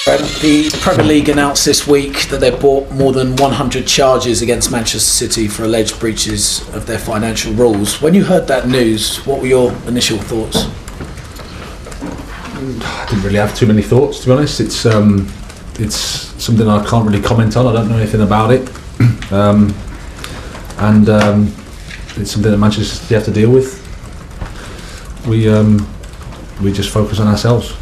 The Premier League announced this week that they've brought more than 100 charges against Manchester City for alleged breaches of their financial rules. When you heard that news, what were your initial thoughts? I didn't really have too many thoughts, to be honest. It's something I can't really comment on. I don't know anything about it, and it's something that Manchester City have to deal with. We just focus on ourselves.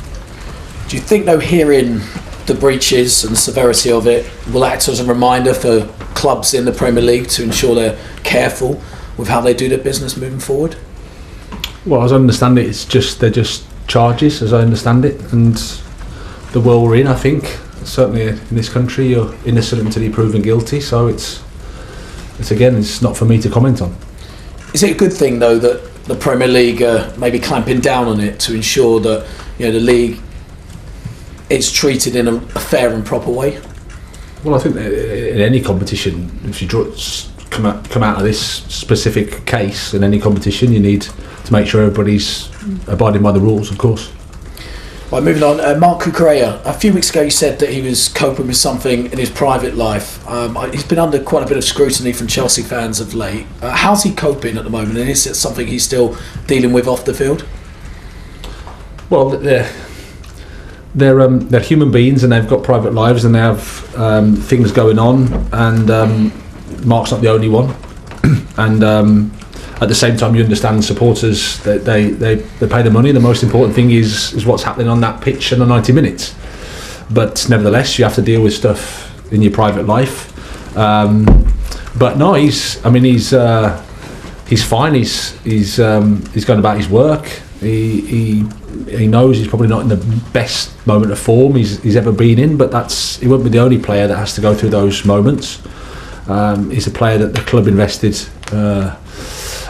Do you think, though, hearing the breaches and the severity of it will act as a reminder for clubs in the Premier League to ensure they're careful with how they do their business moving forward? Well, as I understand it, they're just charges, as I understand it, and the world we're in, I think, certainly in this country, you're innocent until you're proven guilty. So it's not for me to comment on. Is it a good thing, though, that the Premier League may be clamping down on it to ensure that the league is treated in a fair and proper way? Well, I think that in any competition, if you come out of this specific case in any competition, you need to make sure everybody's abiding by the rules, of course. Right, moving on, Marc Cucurella, a few weeks ago he said that he was coping with something in his private life. He's been under quite a bit of scrutiny from Chelsea fans of late. How's he coping at the moment, and is it something he's still dealing with off the field? Well, they're human beings, and they've got private lives, and they have things going on, and Mark's not the only one. And at the same time, you understand supporters that they pay the money. The most important thing is what's happening on that pitch in the 90 minutes. But nevertheless, you have to deal with stuff in your private life. But no, he's fine. He's going about his work. He knows he's probably not in the best moment of form he's ever been in, but he won't be the only player that has to go through those moments. He's a player that the club invested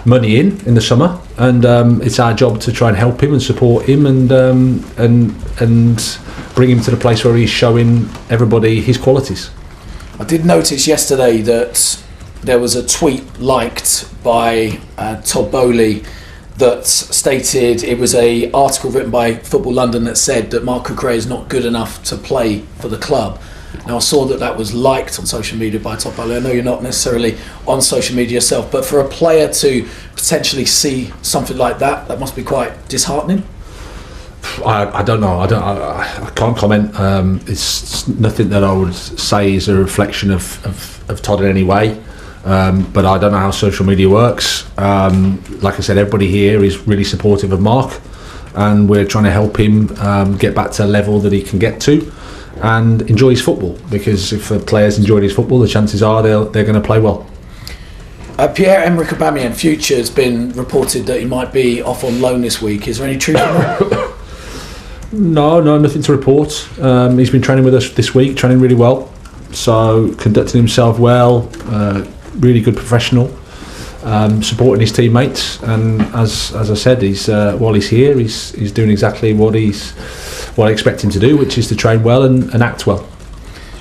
money in the summer, and it's our job to try and help him and support him and bring him to the place where he's showing everybody his qualities. I did notice yesterday that there was a tweet liked by Todd Boehly that stated it was a article written by Football London that said that Marc Cucurella is not good enough to play for the club. Now, I saw that was liked on social media by Todd Boehly. I know you're not necessarily on social media yourself, but for a player to potentially see something like that must be quite disheartening. I don't know. I can't comment. It's nothing that I would say is a reflection of Todd in any way. But I don't know how social media works. Like I said, everybody here is really supportive of Mark, and we're trying to help him get back to a level that he can get to and enjoy his football, because if the players enjoy his football, the chances are they're going to play well. Pierre-Emerick Aubameyang, Future, has been reported that he might be off on loan this week. Is there any truth in that? No, nothing to report. He's been training with us this week, training really well, so conducting himself well, really good professional, supporting his teammates, and as I said, while he's here, he's doing exactly what I expect him to do, which is to train well and act well.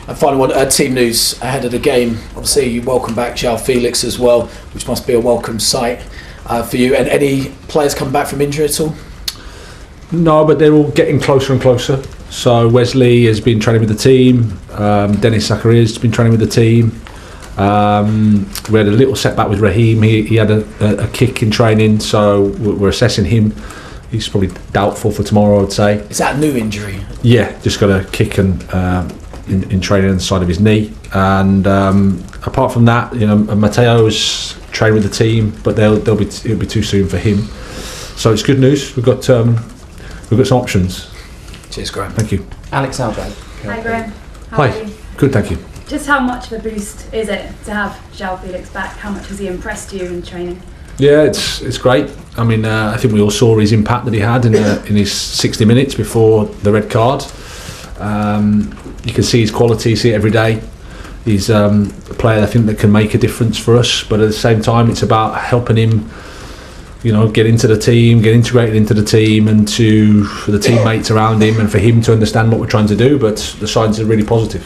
And final one, team news ahead of the game. Obviously, you welcome back João Felix as well, which must be a welcome sight for you. And any players come back from injury at all? No, but they're all getting closer and closer. So Wesley has been training with the team. Denis Zakaria has been training with the team. We had a little setback with Raheem. He had a kick in training, so we're assessing him. He's probably doubtful for tomorrow, I would say. Is that a new injury? Yeah, just got a kick in training on the side of his knee. And apart from that, Mateo's trained with the team, but it'll be too soon for him. So it's good news. We've got some options. Cheers, Graham. Thank you. Alex Albright. Hi, Graham. Hi. Good, thank you. Just how much of a boost is it to have João Felix back? How much has he impressed you in training? Yeah, it's great. I mean, I think we all saw his impact that he had in his 60 minutes before the red card. You can see his quality, see it every day. He's a player I think that can make a difference for us, but at the same time, it's about helping him, get into the team, get integrated into the team, and for the teammates around him, and for him to understand what we're trying to do. But the signs are really positive.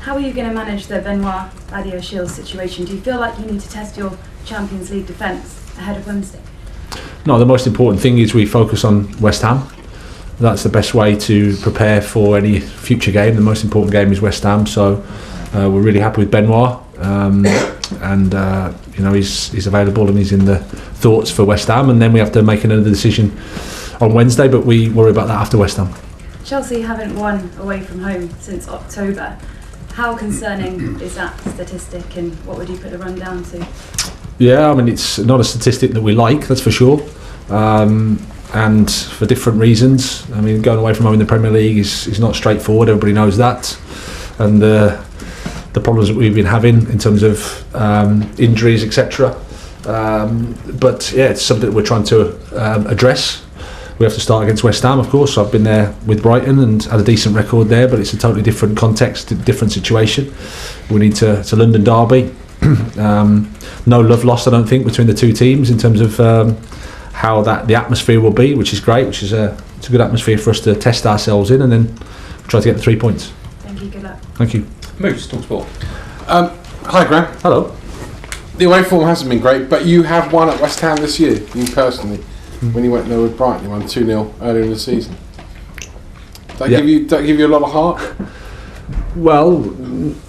How are you going to manage the Benoit Badiashile situation? Do you feel like you need to test your Champions League defence ahead of Wednesday? No, the most important thing is we focus on West Ham. that's the best way to prepare for any future game. The most important game is West Ham, so we're really happy with Benoit, and he's available and he's in the thoughts for West Ham, and then we have to make another decision on Wednesday, but we worry about that after West Ham. Chelsea haven't won away from home since October. How concerning is that statistic, and what would you put the run down to? Yeah, I mean, it's not a statistic that we like, that's for sure. And for different reasons. I mean, going away from home in the Premier League is not straightforward, everybody knows that. And the problems that we've been having in terms of injuries, etc. But yeah, it's something that we're trying to address. We have to start against West Ham, of course. I've been there with Brighton and had a decent record there, but it's a totally different context, different situation. We need to London derby. No love lost, I don't think, between the two teams in terms of how the atmosphere will be, which is great. It's a good atmosphere for us to test ourselves in, and then try to get the 3 points. Thank you. Good luck. Thank you. Moose, talk sport. Hi, Graham. Hello. The away form hasn't been great, but you have won at West Ham this year, you personally. When you went there with Brighton, you won 2-0 earlier in the season. That give you a lot of heart? Well,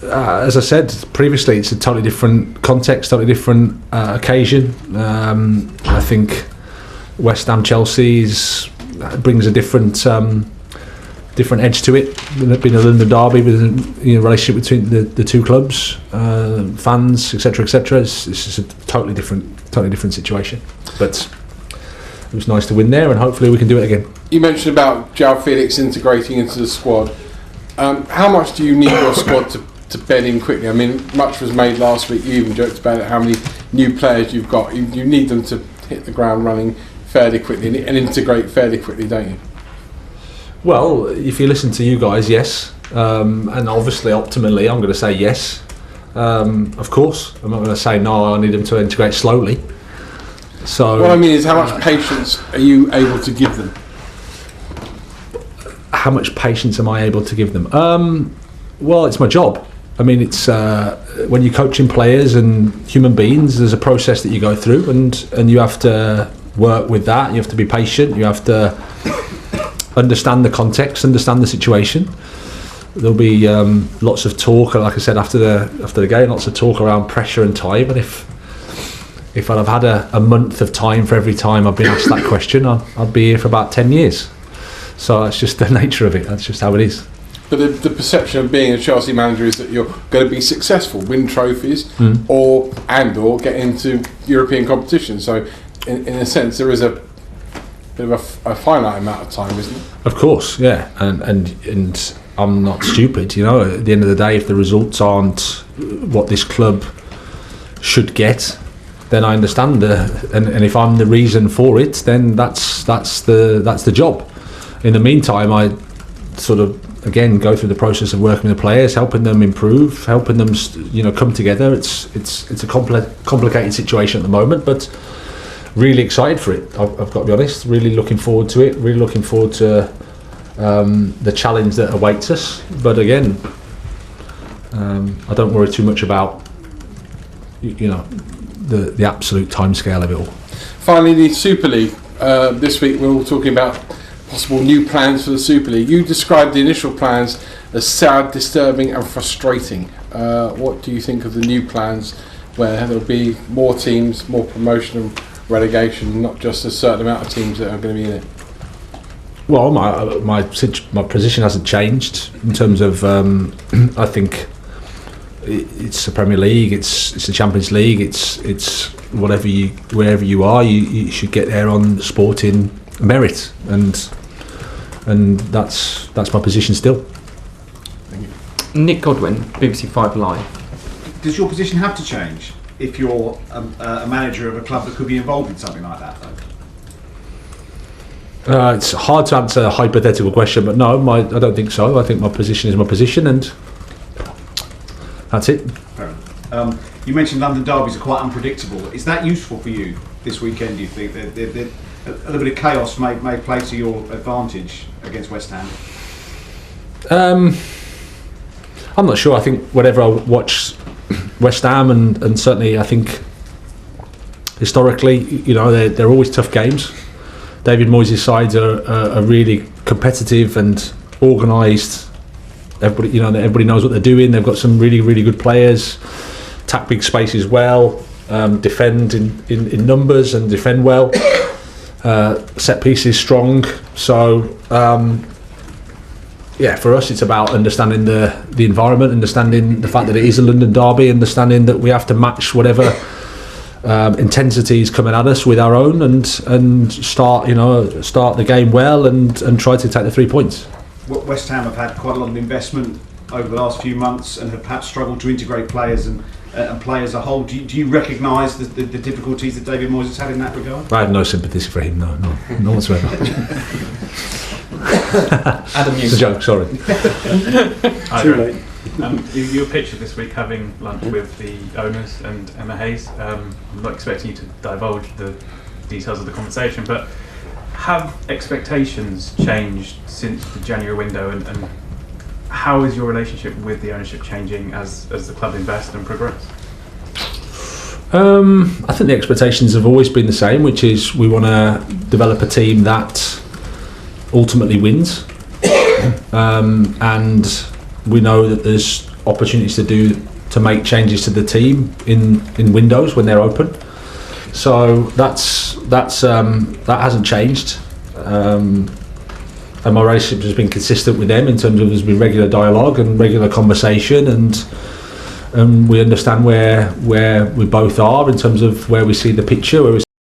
as I said previously, it's a totally different context, totally different occasion. I think West Ham Chelsea brings a different edge to it. Being a London derby with a relationship between the two clubs, fans, etc., etc. It's just a totally different situation. But it was nice to win there, and hopefully we can do it again. You mentioned about João Felix integrating into the squad. How much do you need your squad to bed in quickly? I mean, much was made last week. You even joked about it, how many new players you've got. You need them to hit the ground running fairly quickly and integrate fairly quickly, don't you? Well, if you listen to you guys, yes. And obviously, optimally, I'm going to say yes. Of course. I'm not going to say no, I need them to integrate slowly. So what I mean is, how much patience are you able to give them? How much patience am I able to give them? Well, it's my job. I mean, it's when you're coaching players and human beings, there's a process that you go through, and you have to work with that. You have to be patient. You have to understand the context, understand the situation. There'll be lots of talk, like I said, after the game, lots of talk around pressure and time. And if I'd have had a month of time for every time I've been asked that question, I'd be here for about 10 years. So that's just the nature of it. That's just how it is. But the perception of being a Chelsea manager is that you're going to be successful, win trophies, or get into European competition. So, in a sense, there is a bit of a finite amount of time, isn't it? Of course, yeah. And I'm not stupid. At the end of the day, if the results aren't what this club should get, then I understand and if I'm the reason for it, then that's the job. In the meantime, I sort of again go through the process of working with the players, helping them improve, helping them come together. It's a complicated situation at the moment, but really excited for it. I've got to be honest. Really looking forward to it. Really looking forward to the challenge that awaits us. But again, I don't worry too much about the absolute timescale of it all. Finally, the Super League. This week we're all talking about possible new plans for the Super League. You described the initial plans as sad, disturbing and frustrating. What do you think of the new plans, where there'll be more teams, more promotion and relegation, not just a certain amount of teams that are going to be in it? Well, my position hasn't changed in terms of I think it's the Premier League, it's the Champions League, it's wherever you are, you should get there on sporting merit, and that's my position still. Thank you. Nick Godwin, BBC 5 Live. Does your position have to change if you're a manager of a club that could be involved in something like that, though? It's hard to answer a hypothetical question, but no, I don't think so. I think my position is my position, and that's it. Fair enough. You mentioned London derbies are quite unpredictable. Is that useful for you this weekend, do you think? A little bit of chaos may play to your advantage against West Ham? I'm not sure. I think whenever I watch West Ham, and certainly I think historically, they're always tough games. David Moyes' sides are really competitive and organised. Everybody knows what they're doing. They've got some really, really good players. Attack big spaces well. Defend in numbers and defend well. Set pieces strong. So for us it's about understanding the environment, understanding the fact that it is a London derby, understanding that we have to match whatever intensity is coming at us with our own, and start the game well and try to take the 3 points. West Ham have had quite a lot of investment over the last few months and have perhaps struggled to integrate players and play as a whole. Do you recognise the difficulties that David Moyes has had in that regard? I have no sympathy for him, no whatsoever. Adam It's a joke, sorry. Too late. You were pictured this week having lunch with the owners and Emma Hayes. I'm not expecting you to divulge the details of the conversation, but have expectations changed since the January window, and how is your relationship with the ownership changing as the club invests and progress? I think the expectations have always been the same, which is we want to develop a team that ultimately wins, and we know that there's opportunities to make changes to the team in windows when they're open. So that hasn't changed, and my relationship has been consistent with them in terms of there's been regular dialogue and regular conversation, and we understand where we both are in terms of where we see the picture, where we